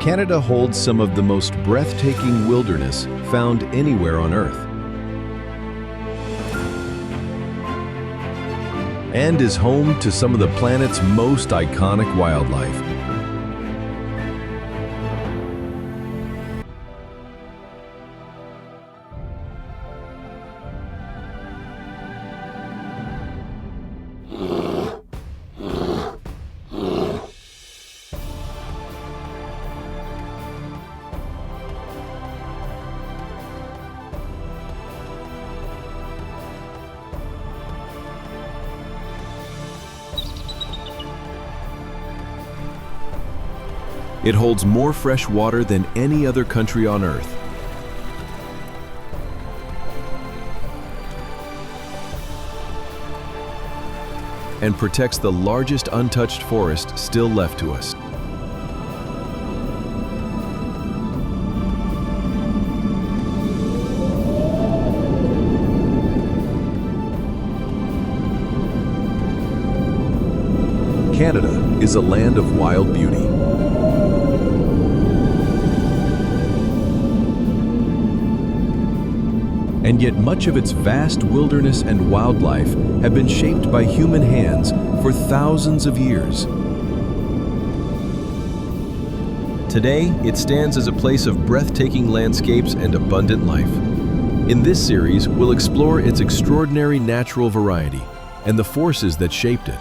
Canada holds some of the most breathtaking wilderness found anywhere on Earth, and is home to some of the planet's most iconic wildlife. It holds more fresh water than any other country on Earth. And protects the largest untouched forest still left to us. Canada is a land of wild beauty. And yet much of its vast wilderness and wildlife have been shaped by human hands for thousands of years. Today, it stands as a place of breathtaking landscapes and abundant life. In this series, we'll explore its extraordinary natural variety and the forces that shaped it.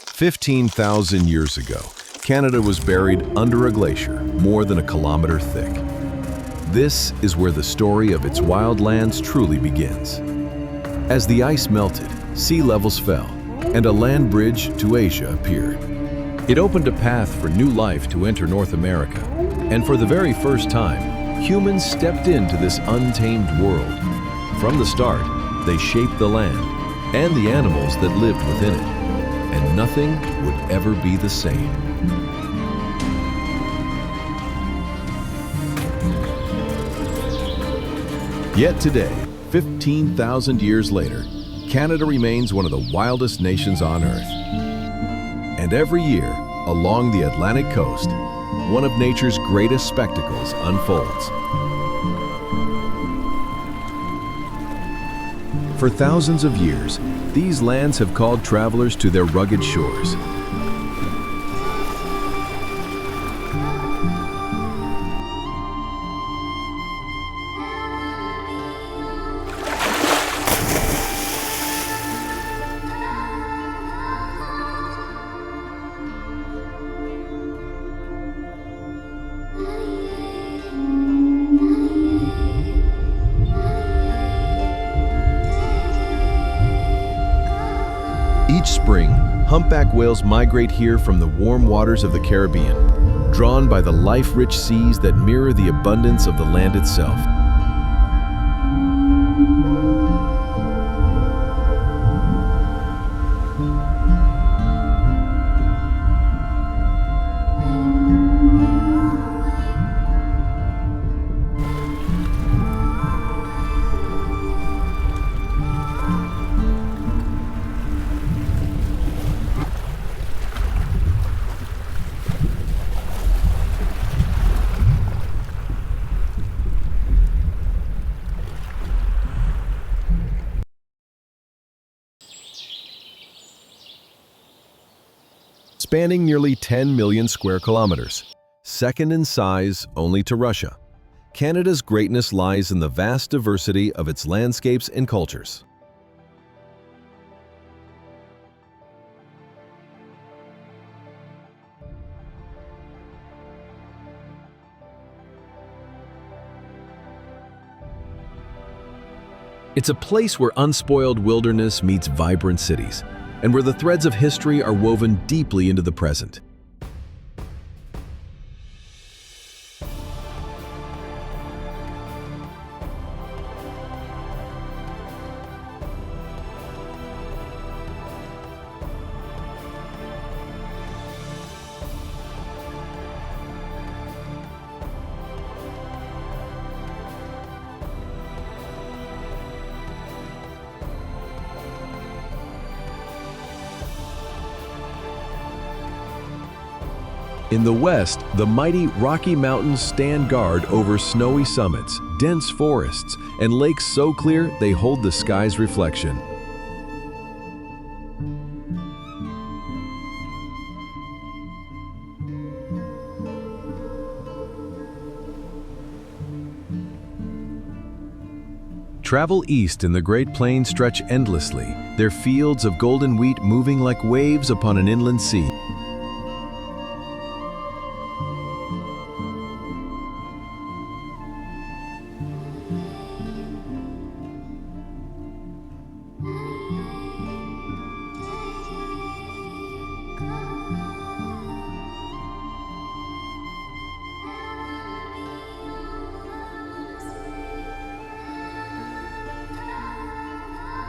"15,000 years ago, Canada was buried under a glacier more than a kilometer thick. This is where the story of its wildlands truly begins. As the ice melted, sea levels fell, and a land bridge to Asia appeared. It opened a path for new life to enter North America, and for the very first time, humans stepped into this untamed world. From the start, they shaped the land and the animals that lived within it, and nothing would ever be the same. Yet today, 15,000 years later, Canada remains one of the wildest nations on Earth. And every year, along the Atlantic coast, one of nature's greatest spectacles unfolds. For thousands of years, these lands have called travelers to their rugged shores. Each spring, humpback whales migrate here from the warm waters of the Caribbean, drawn by the life-rich seas that mirror the abundance of the land itself. Spanning nearly 10 million square kilometers, second in size only to Russia, Canada's greatness lies in the vast diversity of its landscapes and cultures. It's a place where unspoiled wilderness meets vibrant cities, and where the threads of history are woven deeply into the present. In the west, the mighty Rocky Mountains stand guard over snowy summits, dense forests, and lakes so clear they hold the sky's reflection. Travel east and the Great Plains stretch endlessly, their fields of golden wheat moving like waves upon an inland sea.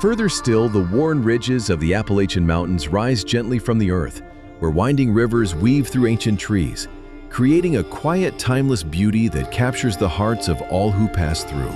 Further still, the worn ridges of the Appalachian Mountains rise gently from the earth, where winding rivers weave through ancient trees, creating a quiet, timeless beauty that captures the hearts of all who pass through.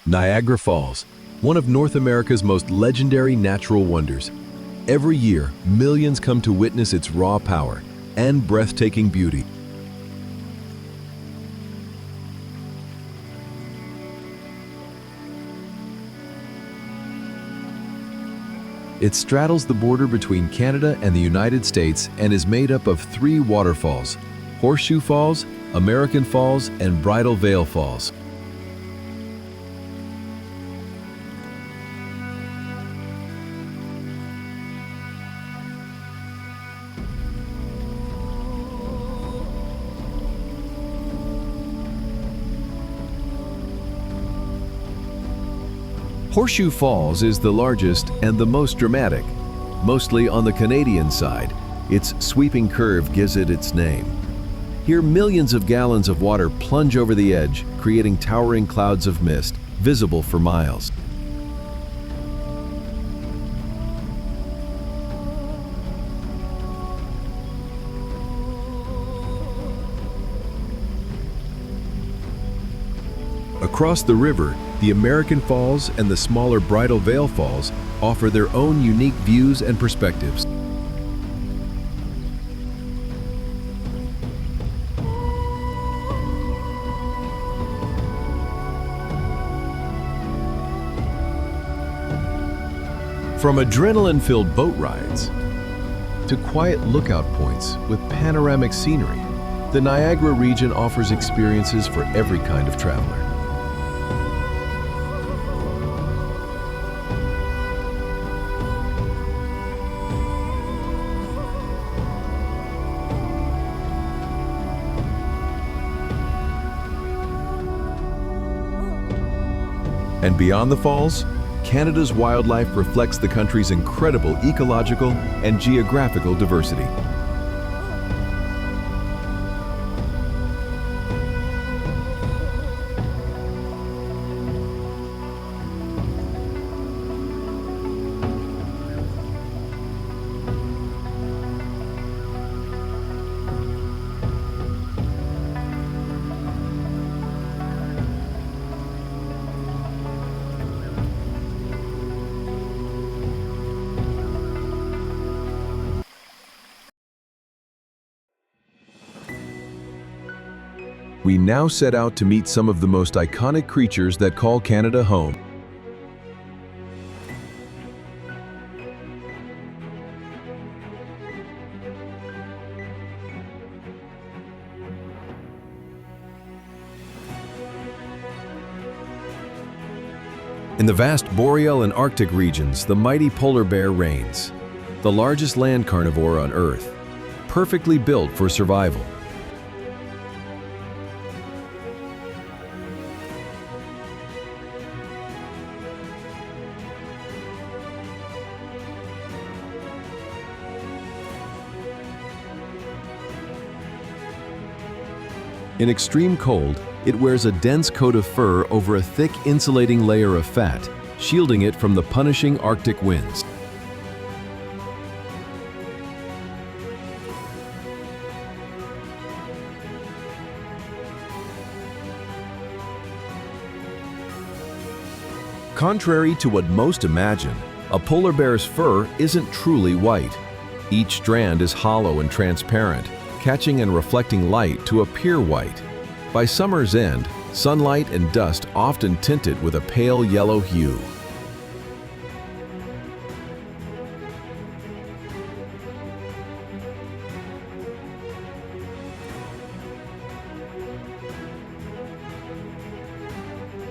Niagara Falls, one of North America's most legendary natural wonders. Every year, millions come to witness its raw power and breathtaking beauty. It straddles the border between Canada and the United States and is made up of 3 waterfalls: Horseshoe Falls, American Falls, and Bridal Veil Falls. Horseshoe Falls is the largest and the most dramatic. Mostly on the Canadian side, its sweeping curve gives it its name. Here, millions of gallons of water plunge over the edge, creating towering clouds of mist, visible for miles. Across the river, the American Falls and the smaller Bridal Veil Falls offer their own unique views and perspectives. From adrenaline-filled boat rides to quiet lookout points with panoramic scenery, the Niagara region offers experiences for every kind of traveler. And beyond the falls, Canada's wildlife reflects the country's incredible ecological and geographical diversity. We now set out to meet some of the most iconic creatures that call Canada home. In the vast boreal and Arctic regions, the mighty polar bear reigns, the largest land carnivore on Earth, perfectly built for survival. In extreme cold, it wears a dense coat of fur over a thick insulating layer of fat, shielding it from the punishing Arctic winds. Contrary to what most imagine, a polar bear's fur isn't truly white. Each strand is hollow and transparent, catching and reflecting light to appear white. By summer's end, sunlight and dust often tint it with a pale yellow hue.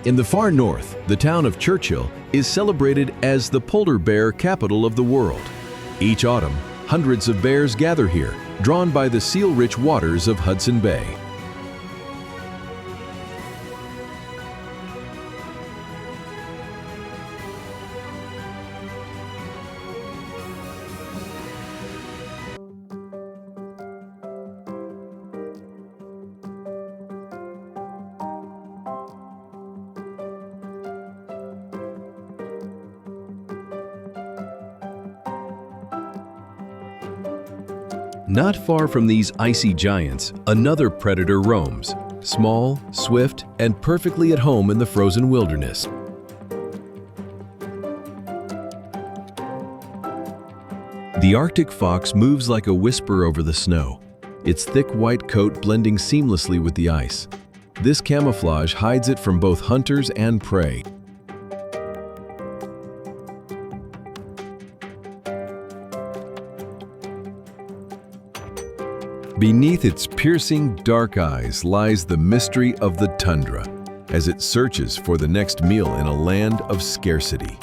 In the far north, the town of Churchill is celebrated as the polar bear capital of the world. Each autumn, hundreds of bears gather here, drawn by the seal-rich waters of Hudson Bay. Not far from these icy giants, another predator roams, small, swift, and perfectly at home in the frozen wilderness. The Arctic fox moves like a whisper over the snow, its thick white coat blending seamlessly with the ice. This camouflage hides it from both hunters and prey. Beneath its piercing dark eyes lies the mystery of the tundra, as it searches for the next meal in a land of scarcity.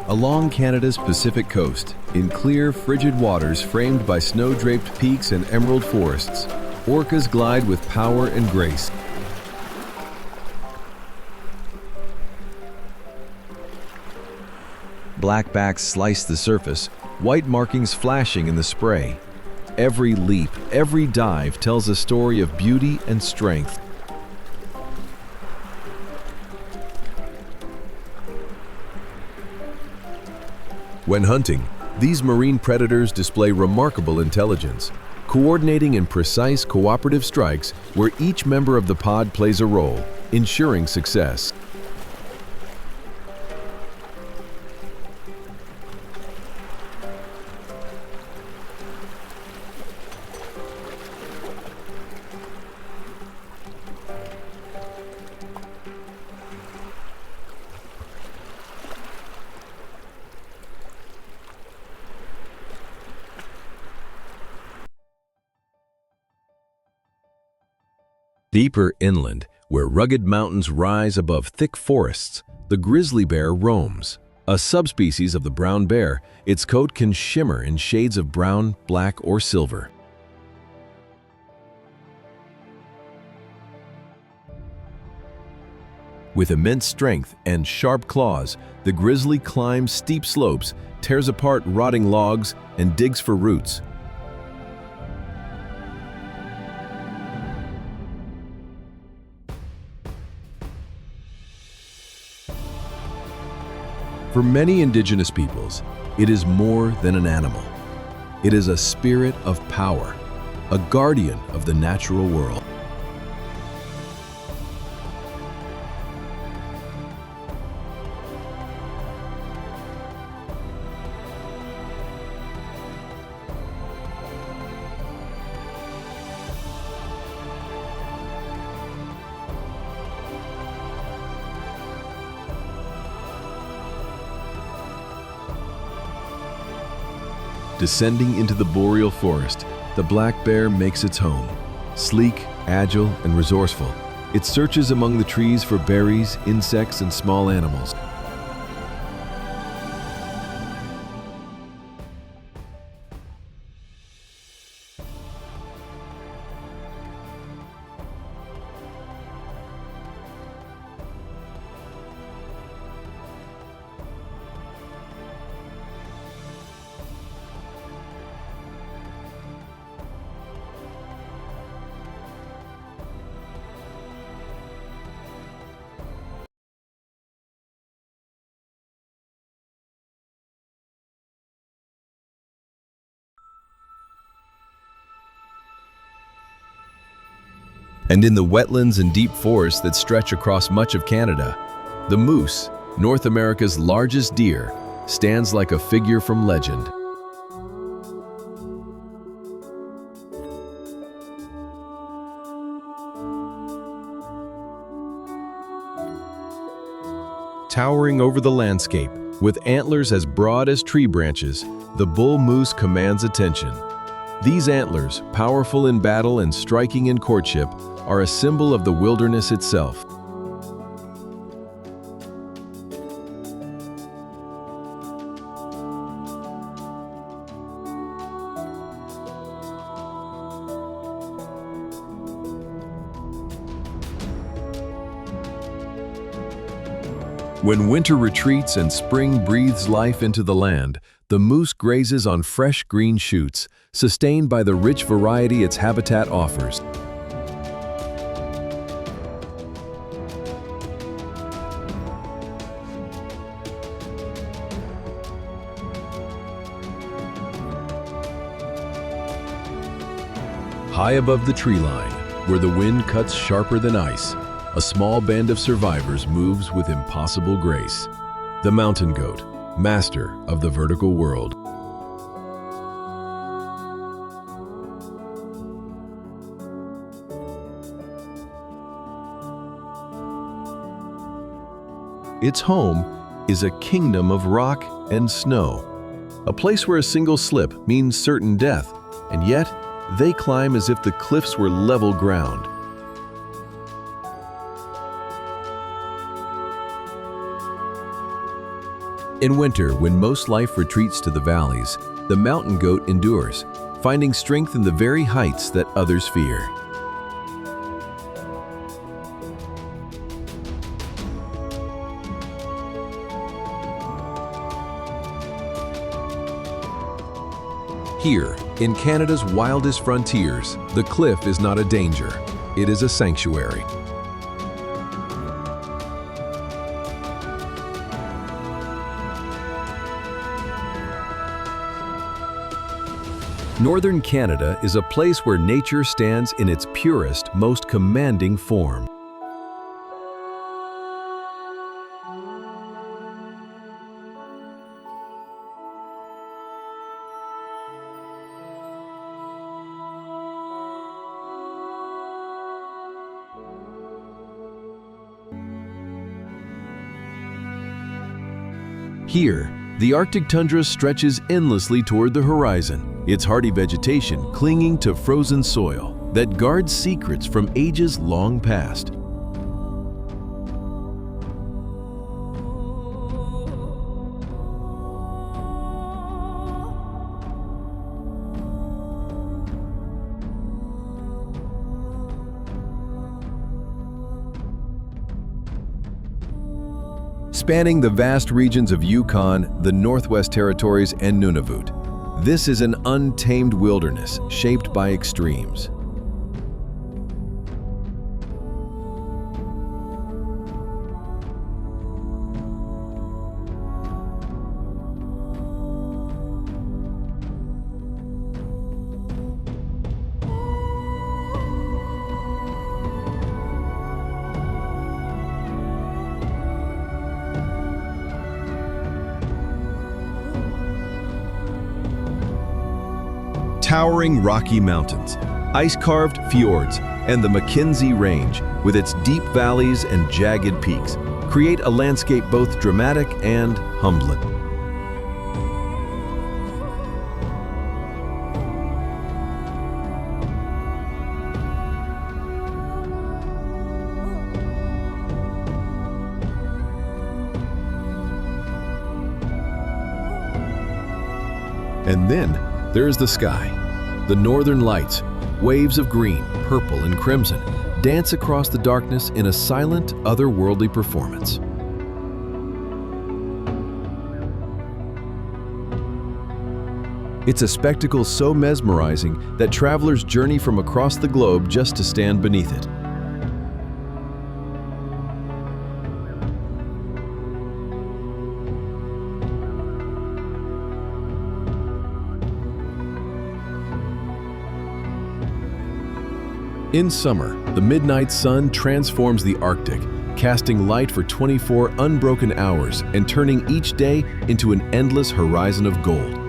Along Canada's Pacific coast, in clear, frigid waters framed by snow-draped peaks and emerald forests, orcas glide with power and grace. Black backs slice the surface, white markings flashing in the spray. Every leap, every dive tells a story of beauty and strength. When hunting, these marine predators display remarkable intelligence, coordinating in precise cooperative strikes where each member of the pod plays a role, ensuring success. Deeper inland, where rugged mountains rise above thick forests, the grizzly bear roams. A subspecies of the brown bear, its coat can shimmer in shades of brown, black, or silver. With immense strength and sharp claws, the grizzly climbs steep slopes, tears apart rotting logs, and digs for roots. For many indigenous peoples, it is more than an animal. It is a spirit of power, a guardian of the natural world. Descending into the boreal forest, the black bear makes its home. Sleek, agile, and resourceful, it searches among the trees for berries, insects, and small animals. And in the wetlands and deep forests that stretch across much of Canada, the moose, North America's largest deer, stands like a figure from legend. Towering over the landscape, with antlers as broad as tree branches, the bull moose commands attention. These antlers, powerful in battle and striking in courtship, are a symbol of the wilderness itself. When winter retreats and spring breathes life into the land, the moose grazes on fresh green shoots, sustained by the rich variety its habitat offers. High above the tree line, where the wind cuts sharper than ice, a small band of survivors moves with impossible grace. The mountain goat, master of the vertical world. Its home is a kingdom of rock and snow, a place where a single slip means certain death, and yet they climb as if the cliffs were level ground. In winter, when most life retreats to the valleys, the mountain goat endures, finding strength in the very heights that others fear. Here, in Canada's wildest frontiers, the cliff is not a danger, it is a sanctuary. Northern Canada is a place where nature stands in its purest, most commanding form. Here, the Arctic tundra stretches endlessly toward the horizon, its hardy vegetation clinging to frozen soil that guards secrets from ages long past. Spanning the vast regions of Yukon, the Northwest Territories, and Nunavut, this is an untamed wilderness shaped by extremes. Towering Rocky Mountains, ice-carved fjords, and the Mackenzie Range, with its deep valleys and jagged peaks, create a landscape both dramatic and humbling. And then there's the sky. The northern lights, waves of green, purple, and crimson, dance across the darkness in a silent, otherworldly performance. It's a spectacle so mesmerizing that travelers journey from across the globe just to stand beneath it. In summer, the midnight sun transforms the Arctic, casting light for 24 unbroken hours and turning each day into an endless horizon of gold.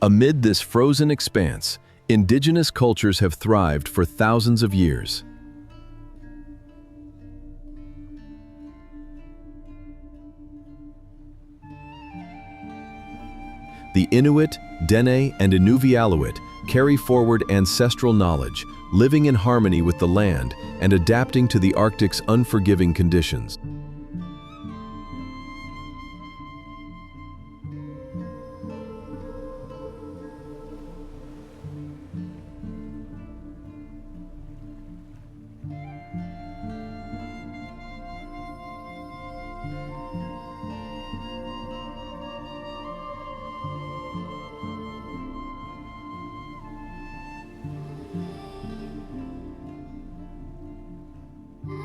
Amid this frozen expanse, indigenous cultures have thrived for thousands of years. The Inuit, Dene, and Inuvialuit carry forward ancestral knowledge, living in harmony with the land and adapting to the Arctic's unforgiving conditions.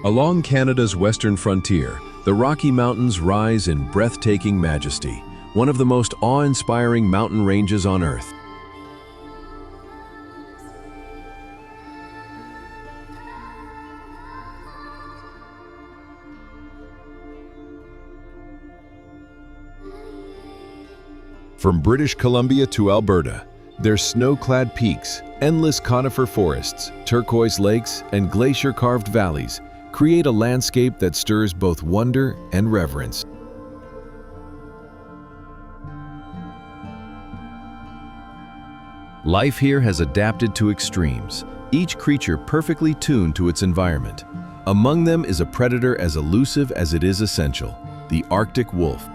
Along Canada's western frontier, the Rocky Mountains rise in breathtaking majesty, one of the most awe-inspiring mountain ranges on Earth. From British Columbia to Alberta, their snow-clad peaks, endless conifer forests, turquoise lakes, and glacier-carved valleys create a landscape that stirs both wonder and reverence. Life here has adapted to extremes, each creature perfectly tuned to its environment. Among them is a predator as elusive as it is essential, the Arctic wolf.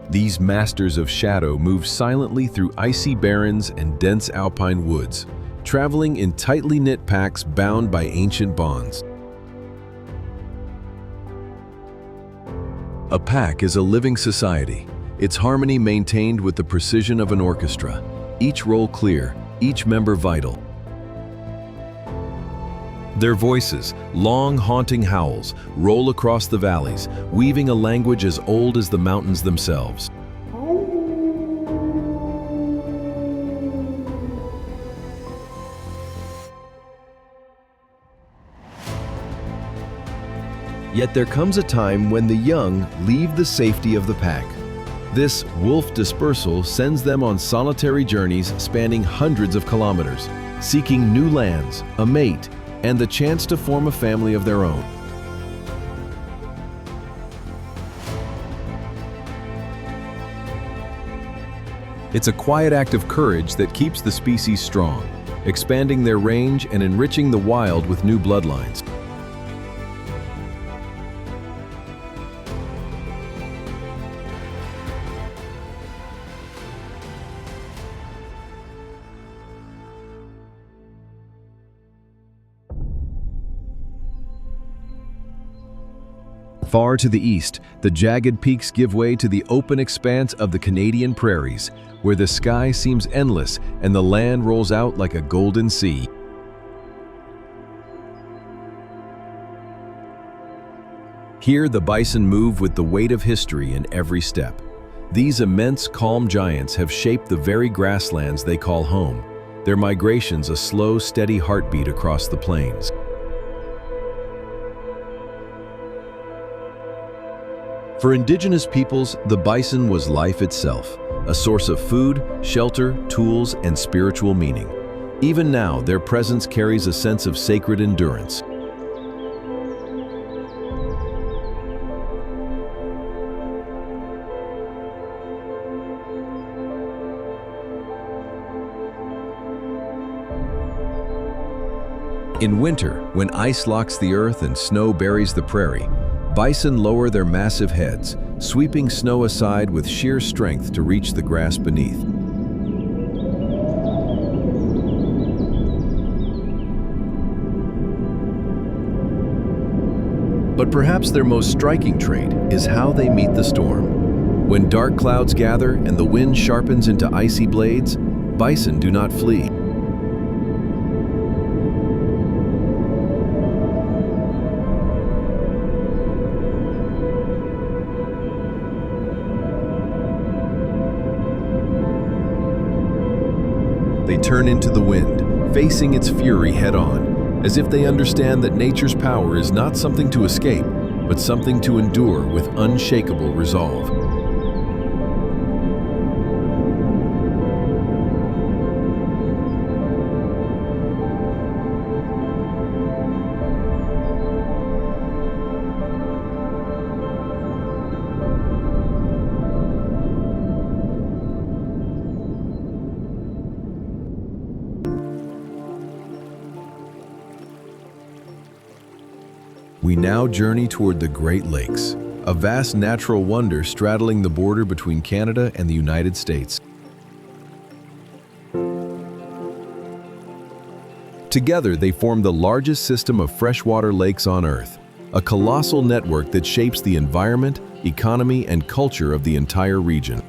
These masters of shadow move silently through icy barrens and dense alpine woods, traveling in tightly knit packs bound by ancient bonds. A pack is a living society, its harmony maintained with the precision of an orchestra, each role clear, each member vital. Their voices, long haunting howls, roll across the valleys, weaving a language as old as the mountains themselves. Yet there comes a time when the young leave the safety of the pack. This wolf dispersal sends them on solitary journeys spanning hundreds of kilometers, seeking new lands, a mate, and the chance to form a family of their own. It's a quiet act of courage that keeps the species strong, expanding their range and enriching the wild with new bloodlines. Far to the east, the jagged peaks give way to the open expanse of the Canadian prairies, where the sky seems endless and the land rolls out like a golden sea. Here, the bison move with the weight of history in every step. These immense, calm giants have shaped the very grasslands they call home, their migrations a slow, steady heartbeat across the plains. For indigenous peoples, the bison was life itself, a source of food, shelter, tools, and spiritual meaning. Even now, their presence carries a sense of sacred endurance. In winter, when ice locks the earth and snow buries the prairie, bison lower their massive heads, sweeping snow aside with sheer strength to reach the grass beneath. But perhaps their most striking trait is how they meet the storm. When dark clouds gather and the wind sharpens into icy blades, bison do not flee. They turn into the wind, facing its fury head-on, as if they understand that nature's power is not something to escape, but something to endure with unshakable resolve. We now journey toward the Great Lakes, a vast natural wonder straddling the border between Canada and the United States. Together, they form the largest system of freshwater lakes on Earth, a colossal network that shapes the environment, economy, and culture of the entire region.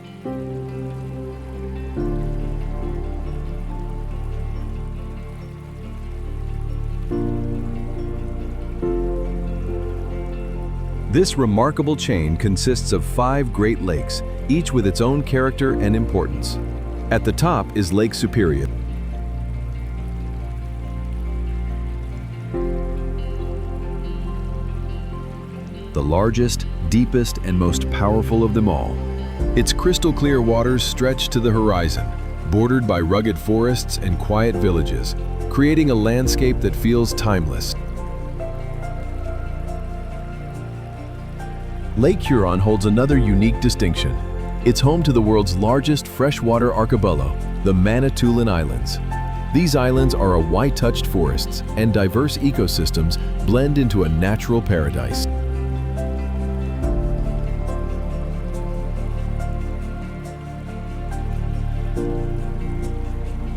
This remarkable chain consists of 5 Great Lakes, each with its own character and importance. At the top is Lake Superior, the largest, deepest, and most powerful of them all. Its crystal-clear waters stretch to the horizon, bordered by rugged forests and quiet villages, creating a landscape that feels timeless. Lake Huron holds another unique distinction. It's home to the world's largest freshwater archipelago, the Manitoulin Islands. These islands are a white-touched forests, and diverse ecosystems blend into a natural paradise.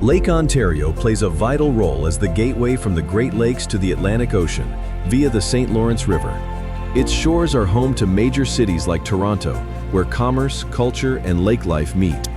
Lake Ontario plays a vital role as the gateway from the Great Lakes to the Atlantic Ocean via the St. Lawrence River. Its shores are home to major cities like Toronto, where commerce, culture, and lake life meet.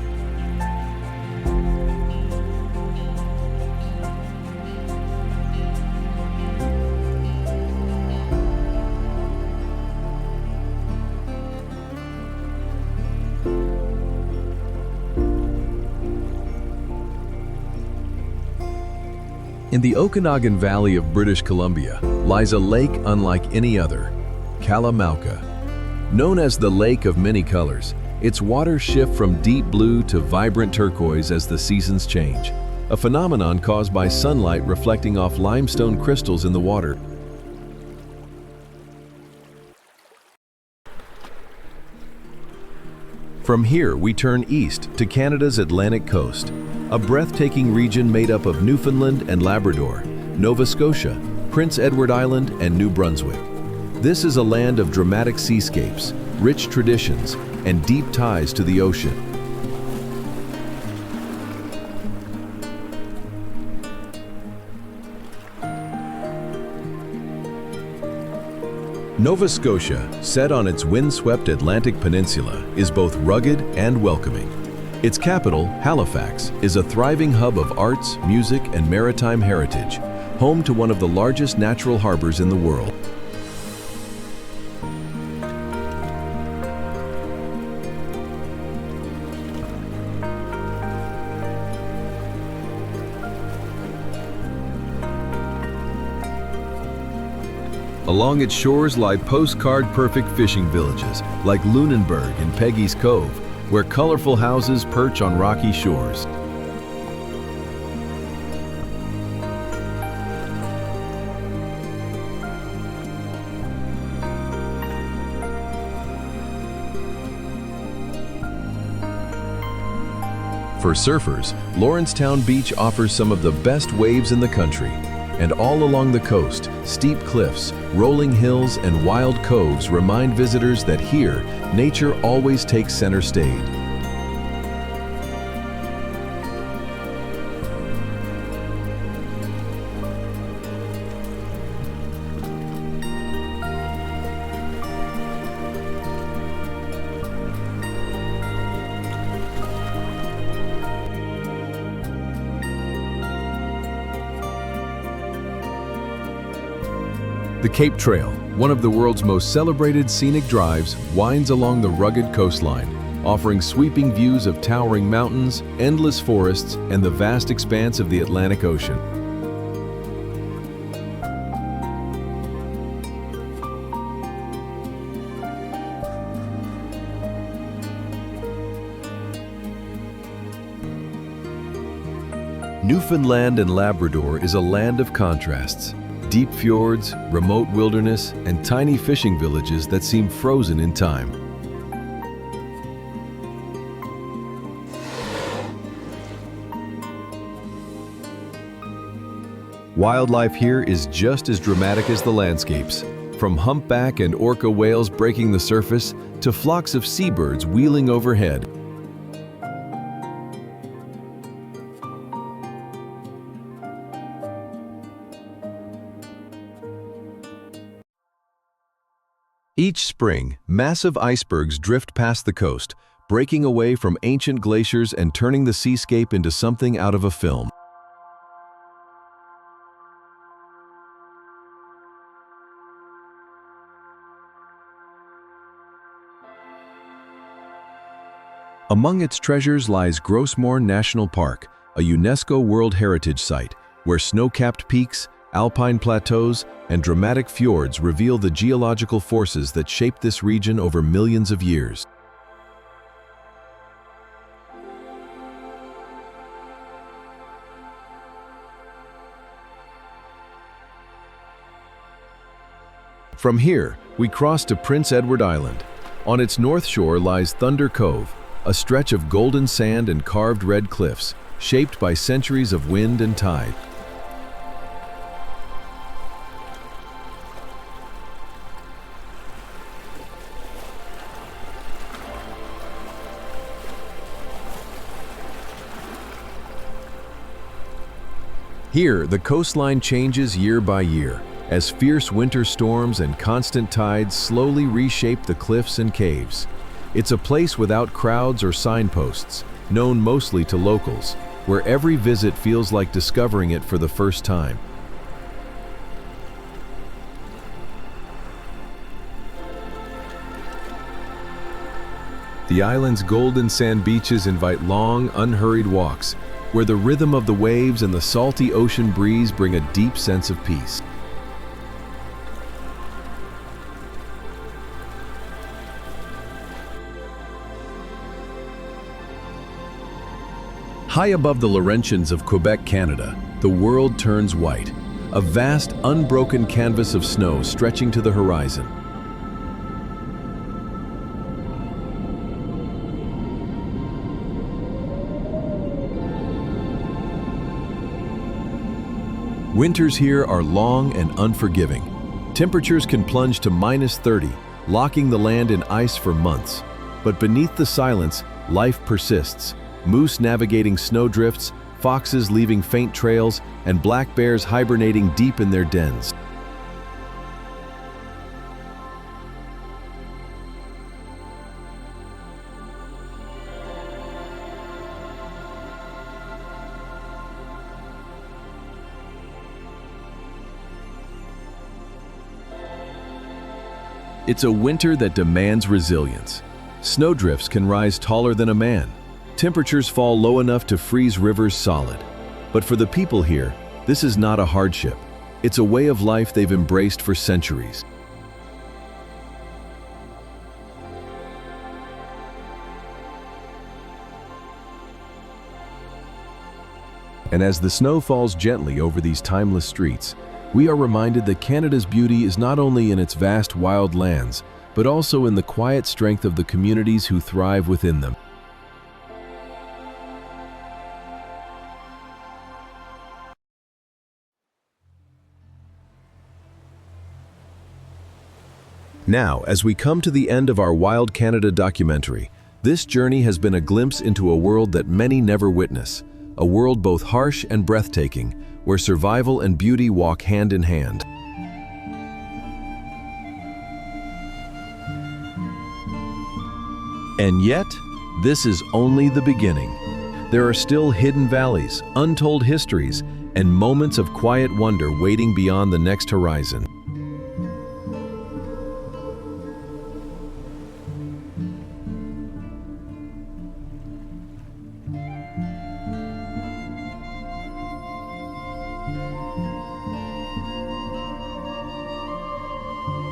In the Okanagan Valley of British Columbia lies a lake unlike any other, Kalamauka. Known as the Lake of Many Colors, its waters shift from deep blue to vibrant turquoise as the seasons change, a phenomenon caused by sunlight reflecting off limestone crystals in the water. From here, we turn east to Canada's Atlantic coast, a breathtaking region made up of Newfoundland and Labrador, Nova Scotia, Prince Edward Island, and New Brunswick. This is a land of dramatic seascapes, rich traditions, and deep ties to the ocean. Nova Scotia, set on its windswept Atlantic peninsula, is both rugged and welcoming. Its capital, Halifax, is a thriving hub of arts, music, and maritime heritage, home to one of the largest natural harbors in the world. Along its shores lie postcard-perfect fishing villages like Lunenburg and Peggy's Cove, where colorful houses perch on rocky shores. For surfers, Lawrencetown Beach offers some of the best waves in the country. And all along the coast, steep cliffs, rolling hills, and wild coves remind visitors that here, nature always takes center stage. The Cape Trail, one of the world's most celebrated scenic drives, winds along the rugged coastline, offering sweeping views of towering mountains, endless forests, and the vast expanse of the Atlantic Ocean. Newfoundland and Labrador is a land of contrasts. Deep fjords, remote wilderness, and tiny fishing villages that seem frozen in time. Wildlife here is just as dramatic as the landscapes, from humpback and orca whales breaking the surface to flocks of seabirds wheeling overhead. Each spring, massive icebergs drift past the coast, breaking away from ancient glaciers and turning the seascape into something out of a film. Among its treasures lies Grossmoor National Park, a UNESCO World Heritage Site, where snow-capped peaks, alpine plateaus, and dramatic fjords reveal the geological forces that shaped this region over millions of years. From here, we cross to Prince Edward Island. On its north shore lies Thunder Cove, a stretch of golden sand and carved red cliffs, shaped by centuries of wind and tide. Here, the coastline changes year by year, as fierce winter storms and constant tides slowly reshape the cliffs and caves. It's a place without crowds or signposts, known mostly to locals, where every visit feels like discovering it for the first time. The island's golden sand beaches invite long, unhurried walks, where the rhythm of the waves and the salty ocean breeze bring a deep sense of peace. High above the Laurentians of Quebec, Canada, the world turns white, a vast, unbroken canvas of snow stretching to the horizon. Winters here are long and unforgiving. Temperatures can plunge to -30, locking the land in ice for months. But beneath the silence, life persists. Moose navigating snowdrifts, foxes leaving faint trails, and black bears hibernating deep in their dens. It's a winter that demands resilience. Snowdrifts can rise taller than a man. Temperatures fall low enough to freeze rivers solid. But for the people here, this is not a hardship. It's a way of life they've embraced for centuries. And as the snow falls gently over these timeless streets, we are reminded that Canada's beauty is not only in its vast wild lands, but also in the quiet strength of the communities who thrive within them. Now, as we come to the end of our Wild Canada documentary, this journey has been a glimpse into a world that many never witness, a world both harsh and breathtaking, where survival and beauty walk hand in hand. And yet, this is only the beginning. There are still hidden valleys, untold histories, and moments of quiet wonder waiting beyond the next horizon.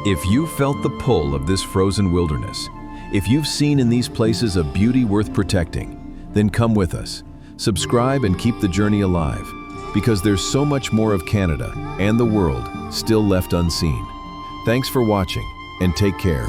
If you felt the pull of this frozen wilderness, if you've seen in these places a beauty worth protecting, then come with us. Subscribe and keep the journey alive, because there's so much more of Canada and the world still left unseen. Thanks for watching, and take care.